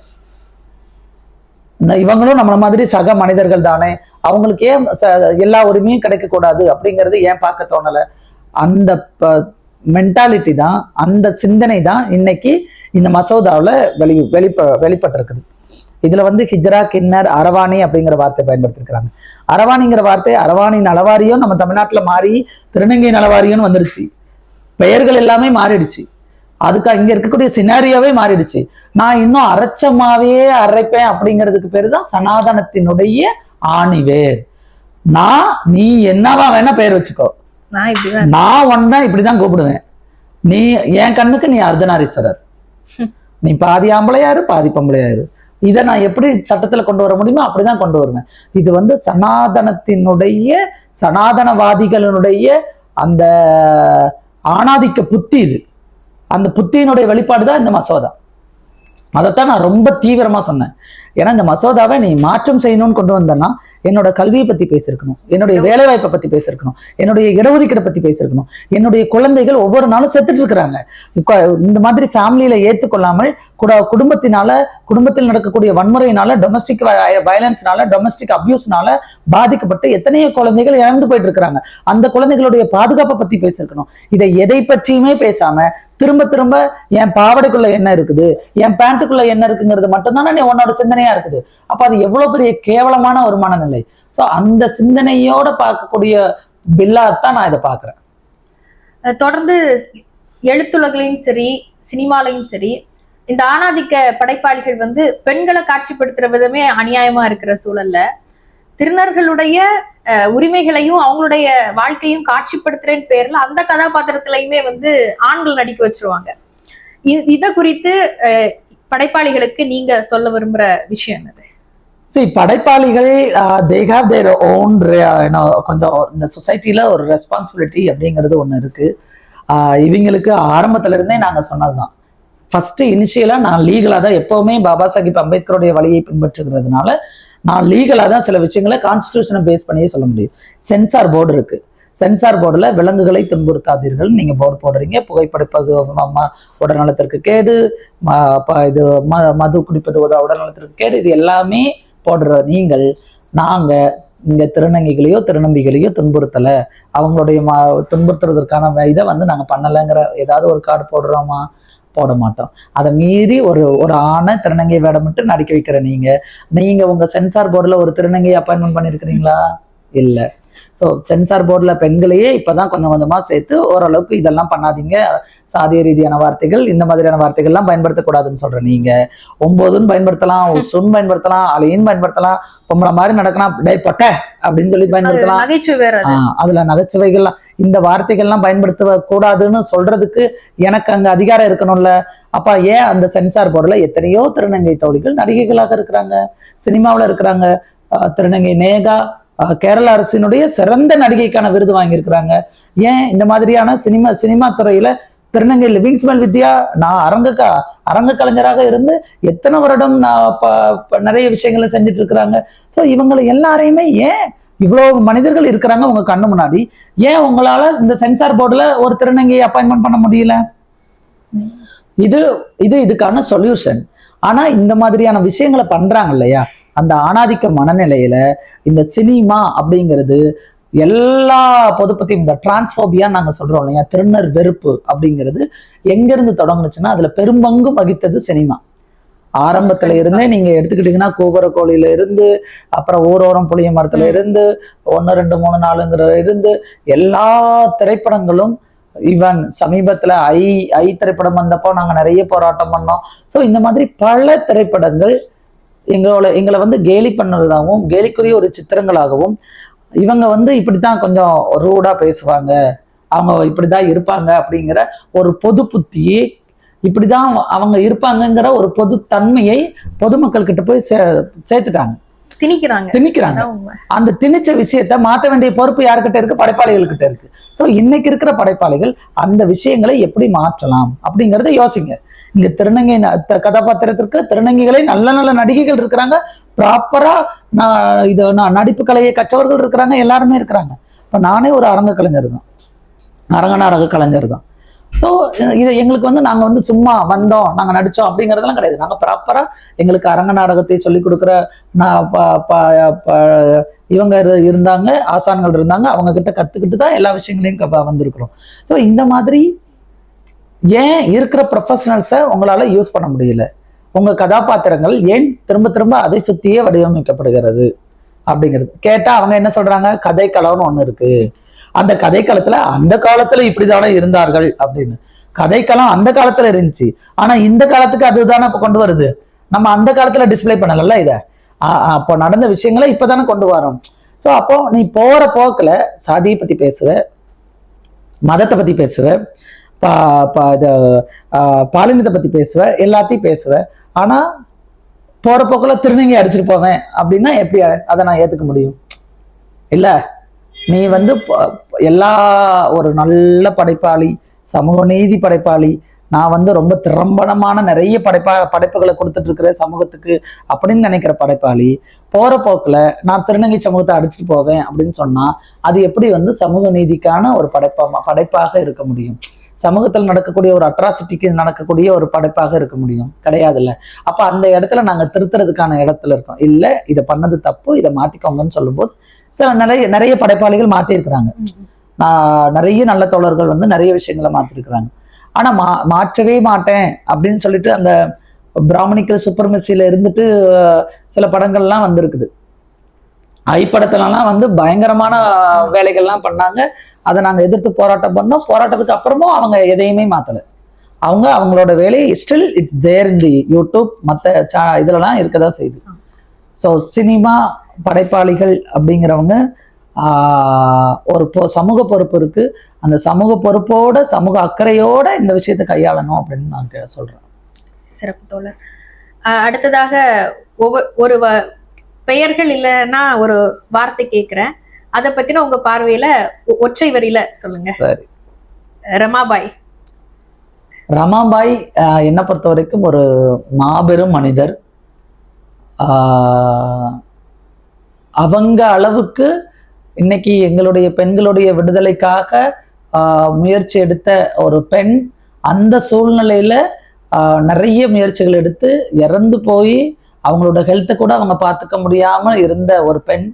இவங்களும் நம்மள மாதிரி சக மனிதர்கள் தானே, அவங்களுக்கு ஏன் எல்லா உரிமையும் கிடைக்க கூடாது அப்படிங்கிறது ஏன் பார்க்க தோணல? அந்த மென்டாலிட்டி தான், அந்த சிந்தனை தான் இன்னைக்கு இந்த மசோதாவில் வெளிப்பட்டிருக்குது. இதுல ஹிஜ்ரா, கின்னர், அரவாணி அப்படிங்கிற வார்த்தை பயன்படுத்திருக்கிறாங்க. அரவாணிங்கிற வார்த்தை அரவாணி நலவாரியம் நம்ம தமிழ்நாட்டுல மாறி திருநங்கை நலவாரியம் வந்துருச்சு. பெயர்கள் எல்லாமே மாறிடுச்சு. அதுக்கு இங்க இருக்கக்கூடிய சினாரியாவே மாறிடுச்சு. நான் இன்னும் அரைச்சமாவே அரைப்பேன் அப்படிங்கிறதுக்கு பேரு தான் சனாதனத்தினுடைய ஆணிவேர். நீ என்னவா வேணா பெயர் வச்சுக்கோ, நான் ஒன்னா இப்படிதான் கூப்பிடுவேன். நீ என் கண்ணுக்கு நீ அர்த்தநாரீஸ்வரர், நீ பாதி ஆம்பளையாரு பாதி பொம்பளையாரு. இதை நான் எப்படி சட்டத்துல கொண்டு வர முடியுமோ அப்படிதான் கொண்டு வருவேன். இது சனாதனத்தினுடைய, சனாதனவாதிகளினுடைய அந்த ஆணாதிக்க புத்தி. இது அந்த புத்தியினுடைய வெளிப்பாடுதான் இந்த மசோதா. அதைத்தான் நான் ரொம்ப தீவிரமா சொன்னேன். ஏன்னா இந்த மசோதாவை நீ மாற்றம் செய்யணும்னு கொண்டு வந்தேன்னா என்னோட கல்வியை பத்தி பேசியிருக்கணும், என்னுடைய வேலை வாய்ப்பை பத்தி பேசியிருக்கணும், என்னுடைய இடஒதுக்கீடை பத்தி பேசியிருக்கணும். என்னுடைய குழந்தைகள் ஒவ்வொரு நாளும் செத்துட்டு இருக்கிறாங்க. இந்த மாதிரி ஃபேமிலியில ஏற்றுக்கொள்ளாமல் குடும்பத்தில் நடக்கக்கூடிய வன்முறையினால, டொமஸ்டிக் வயலன்ஸ்னால, டொமஸ்டிக் அபியூஸ்னால பாதிக்கப்பட்டு எத்தனையோ குழந்தைகள் இறந்து போயிட்டு இருக்கிறாங்க. அந்த குழந்தைகளுடைய பாதுகாப்பை பத்தி பேசியிருக்கணும். இதை எதை பற்றியுமே பேசாம திரும்ப திரும்ப என் பாவடைக்குள்ள என்ன இருக்குது, என் பேண்ட்டுக்குள்ள என்ன இருக்குங்கிறது மட்டும்தானே உன்னோட சிந்தனையா இருக்குது. அப்ப அது எவ்வளவு பெரிய கேவலமான ஒரு மனநிலை. சோ அந்த சிந்தனையோட பார்க்கக்கூடிய பில்லாத்தான் நான் இதை பாக்குறேன். தொடர்ந்து எழுத்துலகிலையும் சரி, சினிமாலையும் சரி, இந்த ஆணாதிக்க படைப்பாளிகள் பெண்களை காட்சிப்படுத்துற விதமே அநியாயமா இருக்கிற சூழல்ல திருநர்களுடைய உரிமைகளையும் அவங்களுடைய வாழ்க்கையும் காட்சிப்படுத்துறேன்னு பேர்ல அந்த கதாபாத்திரத்திலையுமே ஆண்கள் நடிக்க வச்சிருவாங்க. இத குறித்து படைப்பாளிகளுக்கு நீங்க சொல்ல விரும்புற விஷயம் என்னது? படைப்பாளிகள் they have their own கொஞ்சம் இந்த சொசைட்டில ஒரு ரெஸ்பான்சிபிலிட்டி அப்படிங்கிறது ஒண்ணு இருக்கு. இவங்களுக்கு ஆரம்பத்துல இருந்தே நாங்க சொன்னதுதான். ஃபர்ஸ்ட் இனிஷியலா நான் லீகலா தான் எப்பவுமே பாபா சாஹிப் அம்பேத்கருடைய வழியை பின்பற்றுகிறதுனால நான் லீகலா தான் சில விஷயங்களை கான்ஸ்டிடியூஷனை பேஸ் பண்ணியே சொல்ல முடியும். சென்சார் போர்டு இருக்கு. சென்சார் போர்டுல விலங்குகளை துன்புறுத்தாதீர்கள் நீங்க போர்டு போடுறீங்க. புகைப்படிப்பது உடல்நலத்திற்கு கேடு, இது மது குடிப்பது உடல்நலத்திற்கு கேடு, இது எல்லாமே போடுற நீங்கள் நாங்க இங்க திருநங்கைகளையோ திருநம்பிகளையோ துன்புறுத்தல, அவங்களுடைய துன்புறுத்துறதுக்கான இதை நாங்க பண்ணலைங்கிற ஏதாவது ஒரு கார்டு போடுறோமா? போட மாட்டோம். அதை மீறி ஒரு ஆணை திருநங்கை வேடமிட்டு நடிக்க வைக்கிற நீங்க உங்க சென்சார் போர்டுல ஒரு திருநங்கையை அப்பாயின்மெண்ட் பண்ணிருக்கிறீங்களா? இல்ல. ஸோ சென்சார் போர்டுல பெண்களையே இப்பதான் கொஞ்சம் கொஞ்சமா சேர்த்து ஓரளவுக்கு இதெல்லாம் பண்ணாதீங்க, சாதிய ரீதியான வார்த்தைகள், இந்த மாதிரியான வார்த்தைகள்லாம் பயன்படுத்தக்கூடாதுன்னு சொல்ற நீங்க 9ன்னு பயன்படுத்தலாம், உசுன்னு பயன்படுத்தலாம், அலையின்னு பயன்படுத்தலாம், பொம்பளை மாதிரி நடக்கலாம், டை பொட்ட அப்படின்னு சொல்லி பயன்படுத்தலாம். அதுல நகைச்சுவைகள்லாம், இந்த வார்த்தைகள்லாம் பயன்படுத்த கூடாதுன்னு சொல்றதுக்கு எனக்கு அங்க அதிகாரம் இருக்கணும்ல. அப்பா ஏன் அந்த சென்சார் போர்டுல எத்தனையோ திருநங்கை தோழிகள் நடிகைகளாக இருக்கிறாங்க, சினிமாவில் இருக்கிறாங்க. திருநங்கை நேகா, கேரள அரசினுடைய சிறந்த நடிகைக்கான விருது வாங்கியிருக்கிறாங்க. ஏன் இந்த மாதிரியான சினிமா துறையில திருநங்கை லிவிங் ஸ்மெல் வித்யா, நான் அரங்க கலைஞராக இருந்து எத்தனை வருடம் நான் நிறைய விஷயங்களை செஞ்சுட்டு இருக்கிறாங்க. ஸோ இவங்களை எல்லாரையுமே ஏன் இவ்வளவு மனிதர்கள் இருக்கிறாங்க உங்க கண்ணு முன்னாடி, ஏன் உங்களால இந்த சென்சார் போர்டுல ஒரு திருநங்கையை அப்பாயின்மெண்ட் பண்ண முடியல? இதுக்கான சொல்யூஷன். ஆனா இந்த மாதிரியான விஷயங்களை பண்றாங்க இல்லையா, அந்த ஆணாதிக்க மனநிலையில இந்த சினிமா அப்படிங்கிறது எல்லா பொதுப்பத்தையும், இந்த டிரான்ஸ்போபியா நாங்க சொல்றோம் இல்லையா, திருநர் வெறுப்பு அப்படிங்கிறது எங்க இருந்து தொடங்குனுச்சுன்னா அதுல பெரும்பங்கும் வகித்தது சினிமா. ஆரம்பத்துல இருந்தே நீங்க எடுத்துக்கிட்டீங்கன்னா கூவர கோழியில இருந்து, அப்புறம் ஊரோரம் புளிய மரத்துல இருந்து, 1 2 3 4ங்கிற இருந்து எல்லா திரைப்படங்களும், ஈவன் சமீபத்துல ஐ திரைப்படம் வந்தப்போ நாங்க நிறைய போராட்டம் பண்ணோம். ஸோ இந்த மாதிரி பல திரைப்படங்கள் எங்களை வந்து கேலி பண்ணதாகவும் கேலிக்குரிய ஒரு சித்திரங்களாகவும், இவங்க வந்து இப்படித்தான் கொஞ்சம் ரூடா பேசுவாங்க, அவங்க இப்படிதான் இருப்பாங்க அப்படிங்கிற ஒரு பொது புத்தியை, இப்படிதான் அவங்க இருப்பாங்கங்கிற ஒரு பொது தன்மையை பொதுமக்கள் கிட்ட போய் சேர்த்துட்டாங்க, திணிக்கிறாங்க. அந்த திணிச்ச விஷயத்த மாற்ற வேண்டிய பொறுப்பு யாருக்கிட்ட இருக்கு? படைப்பாளிகள் கிட்ட இருக்கு. ஸோ இன்னைக்கு இருக்கிற படைப்பாளிகள் அந்த விஷயங்களை எப்படி மாற்றலாம் அப்படிங்கறத யோசிங்க. இங்க திருநங்கை கதாபாத்திரத்திற்கு திருநங்கைகளே நல்ல நல்ல நடிகைகள் இருக்கிறாங்க, ப்ராப்பரா நடிப்பு கலையை கற்றவர்கள் இருக்கிறாங்க, எல்லாருமே இருக்கிறாங்க. இப்ப நானே ஒரு அரங்க கலைஞர் தான், அரங்க நாடக கலைஞர் தான். ஸோ இது எங்களுக்கு வந்து நாங்க வந்து சும்மா வந்தோம் நாங்க நடிச்சோம் அப்படிங்கறதெல்லாம் கிடையாது. நாங்க ப்ராப்பரா எங்களுக்கு அரங்க நாடகத்தை சொல்லி கொடுக்குற இவங்க இருந்தாங்க, ஆசான்கள் இருந்தாங்க, அவங்க கிட்ட கத்துக்கிட்டு தான் எல்லா விஷயங்களையும் வந்திருக்கிறோம். ஸோ இந்த மாதிரி ஏன் இருக்கிற ப்ரொஃபஷனல்ஸை உங்களால யூஸ் பண்ண முடியல? உங்க கதாபாத்திரங்கள் ஏன் திரும்ப திரும்ப அதை சுத்தியே வடிவமைக்கப்படுகிறது அப்படிங்கிறது கேட்டா அவங்க என்ன சொல்றாங்க? கதைக்களம்னு ஒண்ணு இருக்கு, அந்த கதைக்களத்துல அந்த காலத்துல இப்படிதானே இருந்தார்கள் அப்படின்னு. கதைக்களம் அந்த காலத்துல இருந்துச்சு, ஆனா இந்த காலத்துக்கு அதுதானே இப்ப கொண்டு வருது. நம்ம அந்த காலத்துல டிஸ்பிளே பண்ணல இத, அப்போ நடந்த விஷயங்களை இப்பதானே கொண்டு வரோம். ஸோ அப்போ நீ போற போக்குல சாதியை பத்தி பேசுவ, மதத்தை பத்தி பேசுவ, பாலினத்தை பத்தி பேசுவ, எல்லாத்தையும் பேசுவ. ஆனா போற போக்குல திருநங்கை அடிச்சுட்டு போவேன் அப்படின்னா எப்படி அதை நான் ஏத்துக்க முடியும்? இல்ல, நீ வந்து எல்லா ஒரு நல்ல படைப்பாளி, சமூக நீதி படைப்பாளி, நான் வந்து ரொம்ப திறம்படமான நிறைய படைப்புகளை கொடுத்துட்டு இருக்கிற சமூகத்துக்கு அப்படின்னு நினைக்கிற படைப்பாளி போற போக்குல நான் திருநங்கை சமூகத்தை அடிச்சுட்டு போவேன் அப்படின்னு சொன்னா அது எப்படி வந்து சமூக நீதிக்கான ஒரு படைப்பாக இருக்க முடியும்? சமூகத்தில் நடக்கக்கூடிய ஒரு அட்ராசிட்டிக்கு நடக்கக்கூடிய ஒரு படைப்பாக இருக்க முடியும்? கிடையாதுல்ல. அப்ப அந்த இடத்துல நாங்க திருத்துறதுக்கான இடத்துல இருக்கோம். இல்ல இதை பண்ணது தப்பு, இதை மாத்திக்கோங்கன்னு சொல்லும்போது சில நிறைய படைப்பாளிகள் மாத்திருக்கிறாங்க. நிறைய நல்ல தோழர்கள் வந்து நிறைய விஷயங்களை மாத்திருக்கிறாங்க. ஆனா மாற்றவே மாட்டேன் அப்படின்னு சொல்லிட்டு அந்த பிராமணிக்கல் சுப்பர்மெசியில இருந்துட்டு சில படங்கள்லாம் வந்திருக்குது. ஐப்படத்துலலாம் வந்து பயங்கரமான வேலைகள்லாம் பண்ணாங்க, அதை நாங்க எதிர்த்து போராட்டம் பண்ணோம். போராட்டத்துக்கு அப்புறமும் அவங்க எதையுமே மாத்தல. அவங்களோட வேலை still it's there in the YouTube, மற்ற இதுலலாம் இருக்கதான் செய்யுது. ஸோ சினிமா படைப்பாளிகள் அப்படிங்கிறவங்க ஒரு சமூக பொறுப்பு இருக்கு, அந்த சமூக பொறுப்போட சமூக அக்கறையோட இந்த விஷயத்தை கையாளணும் அப்படின்னு நான் சொல்றேன். சிறப்பு தோழர். அடுத்ததாக ஒரு பெயர்கள் இல்லைன்னா ஒரு வார்த்தை கேட்கிறேன், அதை பத்தின உங்க பார்வையில ஒற்றை வரியில சொல்லுங்க. சரி. ரமாபாய். ரமாபாய் என்னை பொறுத்த வரைக்கும் ஒரு மாபெரும் மனிதர். அவங்க அளவுக்கு இன்னைக்கு எங்களுடைய பெண்களுடைய விடுதலைக்காக முயற்சி எடுத்த ஒரு பெண், அந்த சூழ்நிலையில நிறைய முயற்சிகள் எடுத்து இறந்து போய் அவங்களோட ஹெல்த்தை கூட அவங்க பார்த்துக்க முடியாம இருந்த ஒரு பெண்,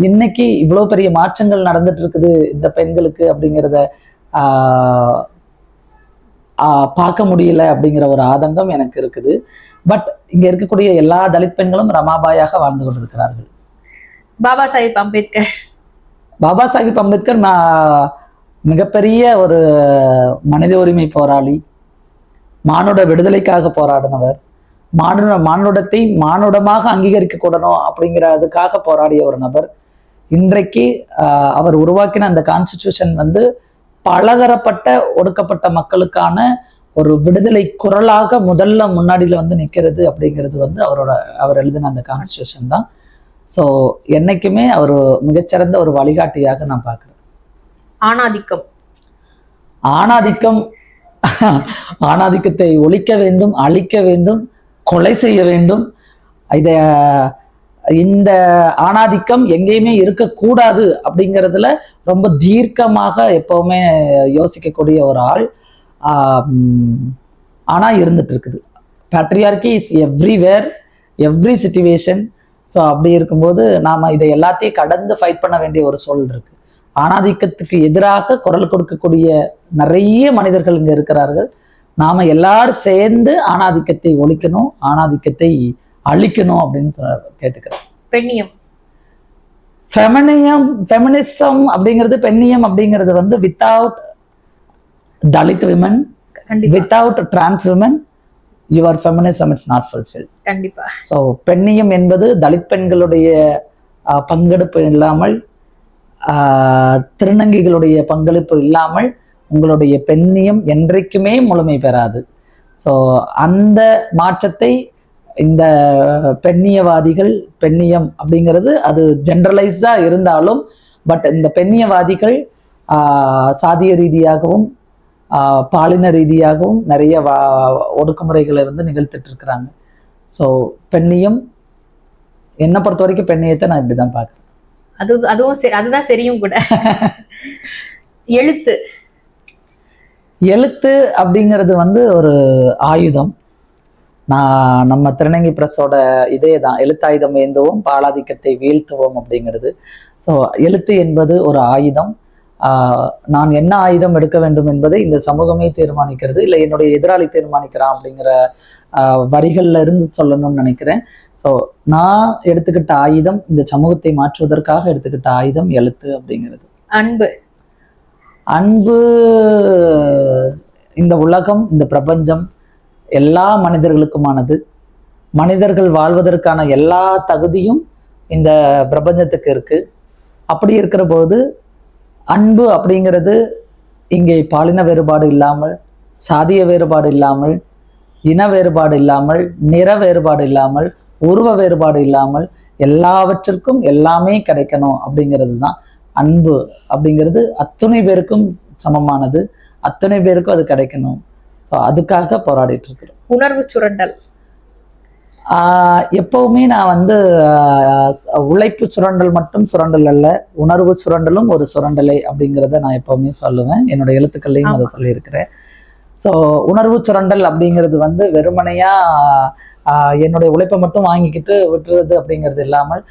இன்னைக்கு இவ்வளவு பெரிய மாற்றங்கள் நடந்துட்டு இருக்குது இந்த பெண்களுக்கு அப்படிங்கிறத பார்க்க முடியல அப்படிங்கிற ஒரு ஆதங்கம் எனக்கு இருக்குது. பட் இங்க இருக்கக்கூடிய எல்லா தலித் பெண்களும் ரமாபாயாக வாழ்ந்து கொண்டிருக்கிறார்கள். பாபா சாஹிப் அம்பேத்கர். பாபா சாஹிப் அம்பேத்கர் மிகப்பெரிய ஒரு மனித உரிமை போராளி, மானுட விடுதலைக்காக போராடினவர், மானுடத்தை மானுடமாக அங்கீகரிக்க கூடணும் அப்படிங்கிறதுக்காக போராடிய ஒரு நபர். இன்றைக்கு அவர் உருவாக்கின அந்த கான்ஸ்டிடியூஷன் வந்து பலதரப்பட்ட ஒடுக்கப்பட்ட மக்களுக்கான ஒரு விடுதலை குரலாக முதல்ல முன்னாடியில வந்து நிற்கிறது அப்படிங்கிறது வந்து அவர் எழுதின அந்த கான்ஸ்டிடியூஷன் தான். ஸோ என்னைக்குமே அவர் மிகச்சிறந்த ஒரு வழிகாட்டியாக நான் பார்க்குறேன். ஆணாதிக்கம் ஆணாதிக்கம் ஆணாதிக்கத்தை ஒழிக்க வேண்டும், அழிக்க வேண்டும், கொலை செய்ய வேண்டும். இந்த ஆணாதிக்கம் எங்கேயுமே இருக்கக்கூடாது அப்படிங்கிறதுல ரொம்ப தீர்க்கமாக எப்பவுமே யோசிக்கக்கூடிய ஒரு ஆள். ஆனா இருந்துட்டு இருக்குது. Patriarchy is everywhere, every situation. So அப்படி இருக்கும்போது நாம இதை எல்லாத்தையும் கடந்து ஃபைட் பண்ண வேண்டிய ஒரு சூழல் இருக்கு. ஆணாதிக்கத்துக்கு எதிராக குரல் கொடுக்கக்கூடிய நிறைய மனிதர்கள் இங்க இருக்கிறார்கள். நாம எல்லாரும் சேர்ந்து ஆணாதிக்கத்தை ஒழிக்கணும், ஆணாதிக்கத்தை அழிக்கணும் அப்படின்னு கேட்டுக்கிறேன். பெண்ணியம், ஃபெமினிசம் அப்படிங்கிறது, பெண்ணியம் அப்படிங்கிறது வந்து without Dalit women, without trans women, your feminism it's not fulfilled. கண்டிப்பா. ஸோ பெண்ணியம் என்பது தலித் பெண்களுடைய பங்கெடுப்பு இல்லாமல், திருநங்கைகளுடைய பங்களிப்பு இல்லாமல் உங்களுடைய பெண்ணியம் என்றைக்குமே முழுமை பெறாது. ஸோ அந்த மாற்றத்தை இந்த பெண்ணியவாதிகள், பெண்ணியம் அப்படிங்கிறது அது ஜென்ரலைஸ்டா இருந்தாலும், பட் இந்த பெண்ணியவாதிகள் சாதிய ரீதியாகவும் பாலின ரீதியாகவும் நிறைய ஒடுக்குமுறைகளை வந்து நிகழ்த்திட்டு இருக்கிறாங்க. ஸோ பெண்ணியம், என்னை பொறுத்த வரைக்கும் பெண்ணியத்தை நான் இப்படிதான் பார்க்குறேன். அதுதான் சரியும் கூட. எழுத்து அப்படிங்கிறது வந்து ஒரு ஆயுதம். நம்ம திருநங்கை பிரஸோட இதே தான், எழுத்தாயுதம் ஏந்துவோம் பாலாதிக்கத்தை வீழ்த்துவோம் அப்படிங்கிறது. ஸோ எழுத்து என்பது ஒரு ஆயுதம். நான் என்ன ஆயுதம் எடுக்க வேண்டும் என்பதை இந்த சமூகமே தீர்மானிக்கிறது, இல்லை என்னுடைய எதிராளி தீர்மானிக்கிறான் அப்படிங்கிற வரிகள்ல இருந்து சொல்லணும்னு நினைக்கிறேன். ஸோ நான் எடுத்துக்கிட்ட ஆயுதம், இந்த சமூகத்தை மாற்றுவதற்காக எடுத்துக்கிட்ட ஆயுதம் எழுத்து அப்படிங்கிறது. அன்பு இந்த உலகம், இந்த பிரபஞ்சம் எல்லா மனிதர்களுக்குமானது. மனிதர்கள் வாழ்வதற்கான எல்லா தகுதியும் இந்த பிரபஞ்சத்துக்கு இருக்கு. அப்படி இருக்கிற போது அன்பு அப்படிங்கிறது இங்கே பாலின வேறுபாடு இல்லாமல், சாதிய வேறுபாடு இல்லாமல், இன வேறுபாடு இல்லாமல், நிற வேறுபாடு இல்லாமல், உருவ வேறுபாடு இல்லாமல் எல்லாவற்றிற்கும் எல்லாமே கிடைக்கணும் அப்படிங்கிறது தான் அன்பு அப்படிங்கிறது. அத்தனை பேருக்கும் சமமானது, அத்தனை பேருக்கும் அது கிடைக்கணும். ஸோ அதுக்காக போராடிட்டு இருக்கிறோம். உணர்வு சுரண்டல் எப்பவுமே நான் வந்து உழைப்பு சுரண்டல் மட்டும் சுரண்டல் அல்ல, உணர்வு சுரண்டலும் ஒரு சுரண்டலை அப்படிங்கிறத நான் எப்பவுமே சொல்லுவேன். என்னோட எழுத்துக்கள்லையும் அதை சொல்லியிருக்கிறேன். ஸோ உணர்வு சுரண்டல் அப்படிங்கிறது வந்து வெறுமனையா என்னுடைய உழைப்பை மட்டும் வாங்கிக்கிட்டு விட்டுறது அப்படிங்கிறது இல்லாமல்,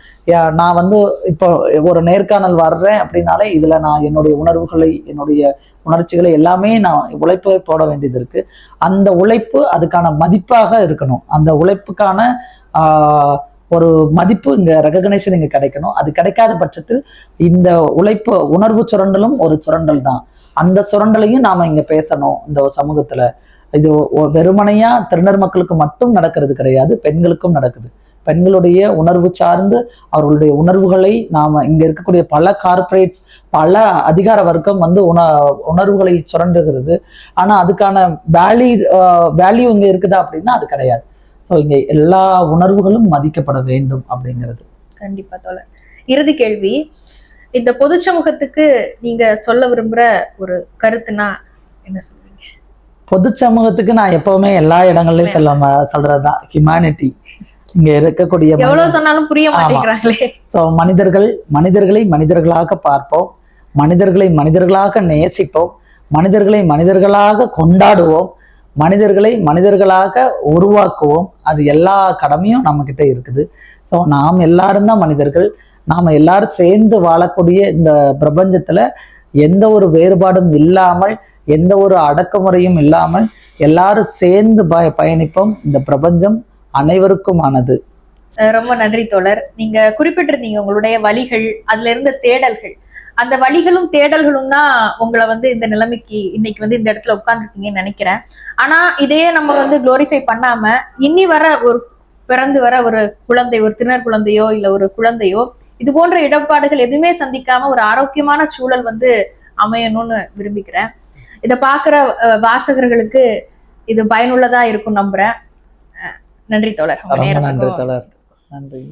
நான் வந்து இப்போ ஒரு நேர்காணல் வர்றேன் அப்படின்னாலே இதுல நான் என்னுடைய உணர்வுகளை, என்னுடைய உணர்ச்சிகளை எல்லாமே நான் உழைப்பை போட வேண்டியது இருக்கு. அந்த உழைப்பு அதுக்கான மதிப்பாக இருக்கணும். அந்த உழைப்புக்கான ஒரு மதிப்பு இங்க ரெகக்னேஷன் இங்க கிடைக்கணும். அது கிடைக்காத பட்சத்தில் இந்த உழைப்பு உணர்வு சுரண்டலும் ஒரு சுரண்டல் தான். அந்த சுரண்டலையும் நாம இங்க பேசணும் இந்த சமூகத்துல. இது வெறுமனையா திருநர் மக்களுக்கு மட்டும் நடக்கிறது கிடையாது, பெண்களுக்கும் நடக்குது. பெண்களுடைய உணர்வு சார்ந்து அவர்களுடைய உணர்வுகளை நாம இங்க இருக்கக்கூடிய பல கார்பரேட்ஸ், பல அதிகார வர்க்கம் வந்து உணர்வுகளை சுரண்டுகிறது. ஆனா அதுக்கான வேல்யூ இங்க இருக்குதா அப்படின்னா அது கிடையாது. ஸோ இங்க எல்லா உணர்வுகளும் மதிக்கப்பட வேண்டும் அப்படிங்கிறது. கண்டிப்பா தோழர். இறுதி கேள்வி, இந்த பொது சமூகத்துக்கு நீங்க சொல்ல விரும்புற ஒரு கருத்துனா என்ன சொல்றீங்க? பொது சமூகத்துக்கு நான் எப்பவுமே எல்லா இடங்கள்லயும் சொல்றதுதான் ஹியூமனிட்டி. இங்க இருக்கக்கூடிய எவ்வளவு சொன்னாலும் புரிய மாட்டேங்கிறாங்களே. சோ மனிதர்களை மனிதர்களாக பார்ப்போம், மனிதர்களை மனிதர்களாக நேசிப்போம், மனிதர்களை மனிதர்களாக கொண்டாடுவோம், மனிதர்களை மனிதர்களாக உருவாக்குவோம். அது எல்லா கடமையும் நம்ம கிட்ட இருக்குது. ஸோ நாம் எல்லாரும் தான் மனிதர்கள். நாம எல்லாரும் சேர்ந்து வாழக்கூடிய இந்த பிரபஞ்சத்துல எந்த ஒரு வேறுபாடும் இல்லாமல், எந்த ஒரு அடக்குமுறையும் இல்லாமல் எல்லாரும் சேர்ந்து பயணிப்போம். இந்த பிரபஞ்சம் அனைவருக்குமானது. ரொம்ப நன்றி தோழர். நீங்க குறிப்பிட்டிருந்தீங்க உங்களுடைய வழிகள், அதுல இருந்த தேடல்கள். அந்த வழிகளும் தேடல்களும் தான் உங்களை வந்து இந்த நிலைமைக்கு இன்னைக்கு வந்து இந்த இடத்துல உட்கார்ந்துருக்கீங்கன்னு நினைக்கிறேன். ஆனா இதையே நம்ம வந்து குளோரிஃபை பண்ணாம இனி வர ஒரு பிறந்து வர ஒரு குழந்தை, ஒரு திருநர் குழந்தையோ இல்ல ஒரு குழந்தையோ இது போன்ற இடர்பாடுகள் எதுவுமே சந்திக்காம ஒரு ஆரோக்கியமான சூழல் வந்து அமையணும்னு விரும்பிக்கிறேன். இதை பாக்குற வாசகர்களுக்கு இது பயனுள்ளதா இருக்கும் நம்புறேன். நன்றி தோழர். நன்றி தோழர். நன்றி.